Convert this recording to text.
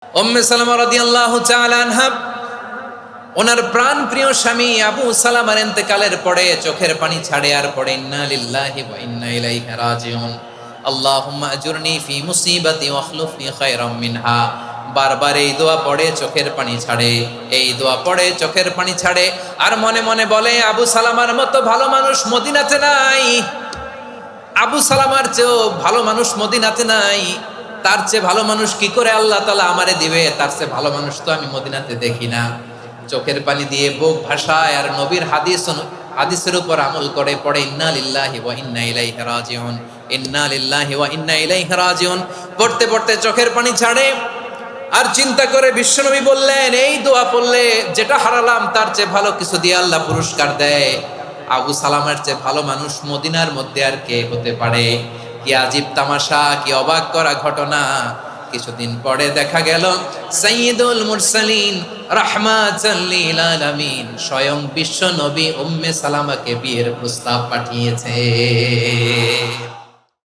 উম্মে সালামা রাদিয়াল্লাহু তাআলা আনহা ওনার প্রাণ প্রিয় স্বামী আবু সালামার ইন্তেকালের পরে চোখের পানি ছাড়ে আর পড়ে ইন্না লিল্লাহি ওয়া ইন্না ইলাইহি রাজিউন আল্লাহুম্মা আজুরনি ফি মুসিবাতি ওয়াখলুফনি খায়রাম মিনহা। বারবার এই দোয়া পড়ে চোখের পানি ছাড়ে, এই দোয়া পড়ে চোখের পানি ছাড়ে, আর মনে মনে বলে আবু সালামার মতো ভালো মানুষ মদিনাতে নাই, আবু সালামার চেয়েও ভালো মানুষ মদিনাতে নাই, তার চেয়ে ভালো মানুষ কি করে আল্লাহ তাআলা আমারে দিবে, তার চেয়ে ভালো মানুষ তো আমি মদিনাতে দেখি না। চোখের পানি দিয়ে বুক ভাষায় আর নবীর হাদিসের উপর আমল করে পড়ে ইন্না লিল্লাহি ওয়া ইন্না ইলাইহি রাজিউন, ইন্না লিল্লাহি ওয়া ইন্না ইলাইহি রাজিউন। পড়তে পড়তে চোখের পানি ছাড়ে আর চিন্তা করে বিশ্বনবী বললেন, এই দোয়া পড়লে যেটা হারালাম তার চেয়ে ভালো কিছু দিয়ে আল্লাহ পুরস্কার দেয়। আবু সালামার চেয়ে ভালো মানুষ মদিনার মধ্যে আর কে হতে পারে? কি আজীব তামাশা, কি অবাক করা ঘটনা। কিছুদিন পরে দেখা গেল সাইয়্যিদুল মুরসালিন রাহমাতাল লিল আলামিন স্বয়ং বিশ্ব নবী উম্মে সালামাকে বিয়ের প্রস্তাব পাঠিয়েছে।